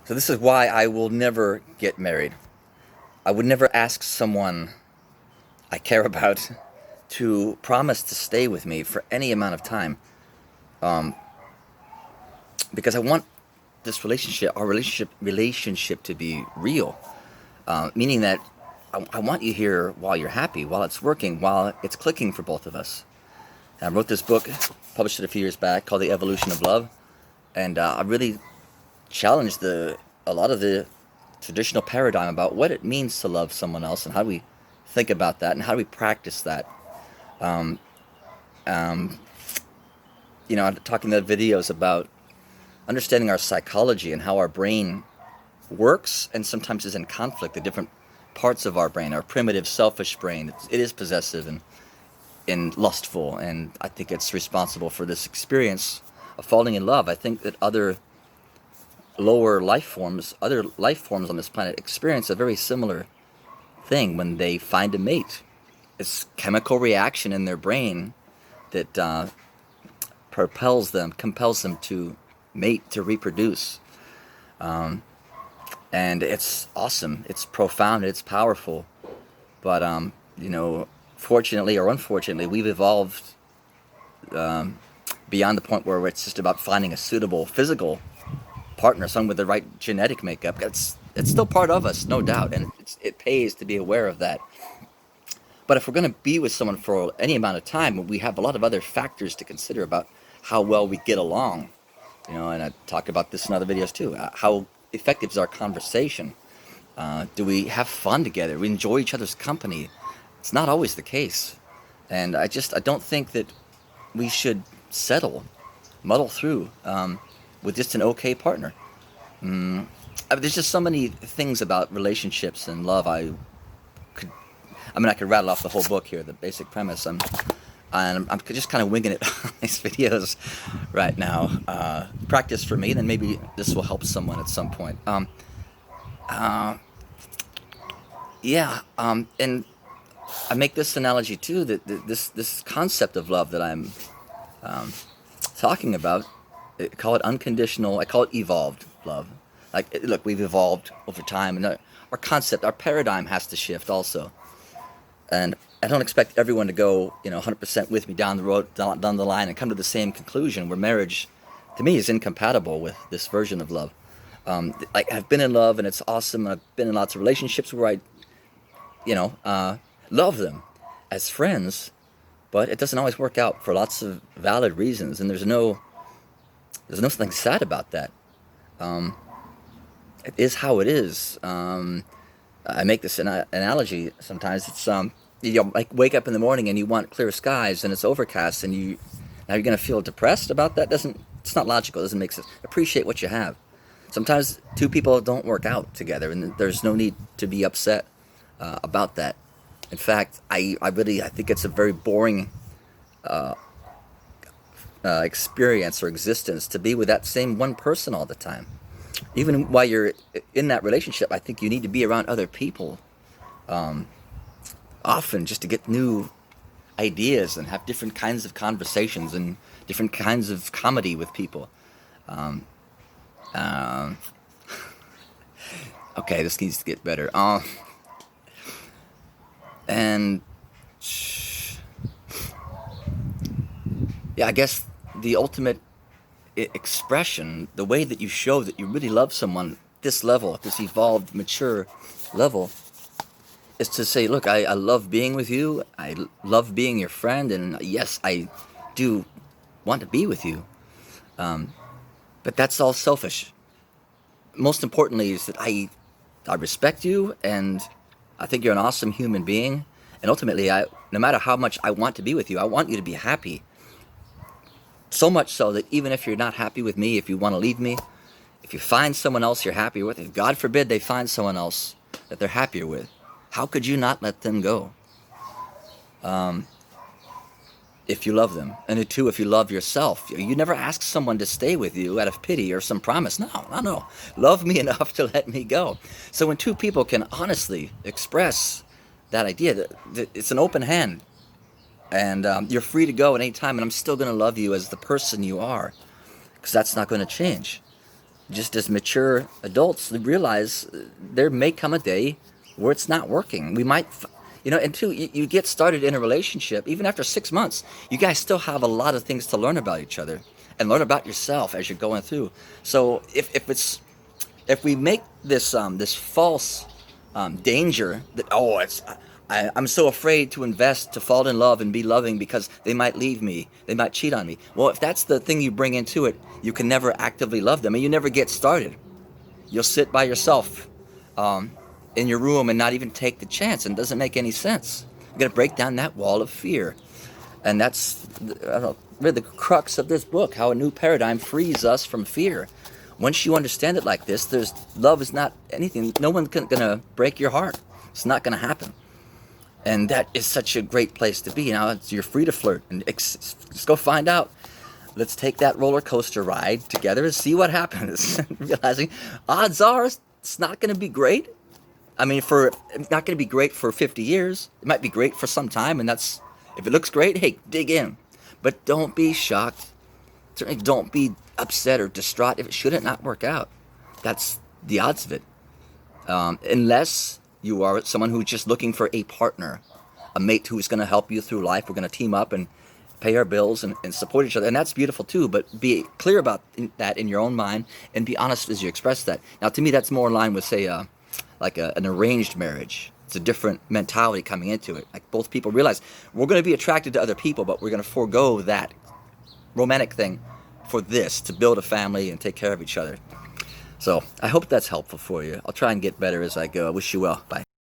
So this is why I will never get married. I would never ask someone I care about to promise to stay with me for any amount of time, because I want this relationship, our relationship, to be real. Meaning that I want you here while you're happy, while it's working, while it's clicking for both of us. And I wrote this book, published it a few years back, called The Evolution of Love, and I really challenged a lot of the traditional paradigm about what it means to love someone else and how do we think about that and how do we practice that. Um, I'm talking about videos about understanding our psychology and how our brain works and sometimes is in conflict. The different parts of our brain, our primitive, selfish brain, it is possessive and lustful, and I think it's responsible for this experience of falling in love. I think that other other life forms on this planet experience a very similar thing when they find a mate. It's chemical reaction in their brain that compels them to mate, to reproduce. And it's awesome. It's profound. It's powerful. But, fortunately or unfortunately, we've evolved beyond the point where it's just about finding a suitable physical partner, someone with the right genetic makeup. It's still part of us, no doubt, and it pays to be aware of that. But if we're going to be with someone for any amount of time, we have a lot of other factors to consider about how well we get along. And I talk about this in other videos too. How effective is our conversation? Do we have fun together? We enjoy each other's company? It's not always the case. And I don't think that we should muddle through with just an okay partner. There's just so many things about relationships and love I could rattle off the whole book here, the basic premise. I'm just kind of winging it on these videos right now. Practice for me, then maybe this will help someone at some point. And I make this analogy too, that this concept of love that I'm talking about, I call it unconditional, I call it evolved love. Look, we've evolved over time, and our concept, our paradigm has to shift also. And I don't expect everyone to go, 100% with me down the road, down the line, and come to the same conclusion where marriage, to me, is incompatible with this version of love. I've been in love, and it's awesome. And I've been in lots of relationships where love them as friends, but it doesn't always work out for lots of valid reasons, and there's nothing sad about that. It is how it is. I make this analogy sometimes. It's wake up in the morning and you want clear skies and it's overcast, and now you're going to feel depressed about that. It's not logical. It doesn't make sense. Appreciate what you have. Sometimes two people don't work out together, and there's no need to be upset about that. In fact, I think it's a very boring experience or existence to be with that same one person all the time. Even while you're in that relationship, I think you need to be around other people often, just to get new ideas and have different kinds of conversations and different kinds of comedy with people. Okay, this needs to get better. And yeah, I guess the ultimate expression, the way that you show that you really love someone at this level, at this evolved, mature level, is to say, look, I love being with you. I love being your friend. And yes, I do want to be with you. But that's all selfish. Most importantly is that I respect you, and I think you're an awesome human being. And ultimately, no matter how much I want to be with you, I want you to be happy. So much so that even if you're not happy with me, if you want to leave me, if you find someone else you're happier with, if God forbid they find someone else that they're happier with, how could you not let them go? If you love them. And two, if you love yourself. You never ask someone to stay with you out of pity or some promise. No. Love me enough to let me go. So when two people can honestly express that idea, that it's an open hand, and you're free to go at any time, and I'm still going to love you as the person you are, because that's not going to change. just as mature adults realize there may come a day where it's not working. We might, and two, you get started in a relationship, even after 6 months, you guys still have a lot of things to learn about each other and learn about yourself as you're going through. So if we make this false danger that, I'm so afraid to invest, to fall in love and be loving because they might leave me, they might cheat on me. Well, if that's the thing you bring into it, you can never actively love them and you never get started. You'll sit by yourself in your room and not even take the chance, and it doesn't make any sense. You gotta break down that wall of fear. And that's, really the crux of this book, how a new paradigm frees us from fear. Once you understand it like this, love is not anything. No one's gonna break your heart. It's not gonna happen. And that is such a great place to be. You're free to flirt and just go find out. Let's take that roller coaster ride together and see what happens. Realizing odds are it's not going to be great. It's not going to be great for 50 years. It might be great for some time, and if it looks great, hey, dig in. But don't be shocked. Certainly don't be upset or distraught if it shouldn't not work out. That's the odds of it. Unless you are someone who's just looking for a partner, a mate who's going to help you through life. We're going to team up and pay our bills and support each other. And that's beautiful too, but be clear about that in your own mind and be honest as you express that. Now, to me, that's more in line with, say, an arranged marriage. It's a different mentality coming into it. Like both people realize we're going to be attracted to other people, but we're going to forego that romantic thing for this, to build a family and take care of each other. So I hope that's helpful for you. I'll try and get better as I go. I wish you well. Bye.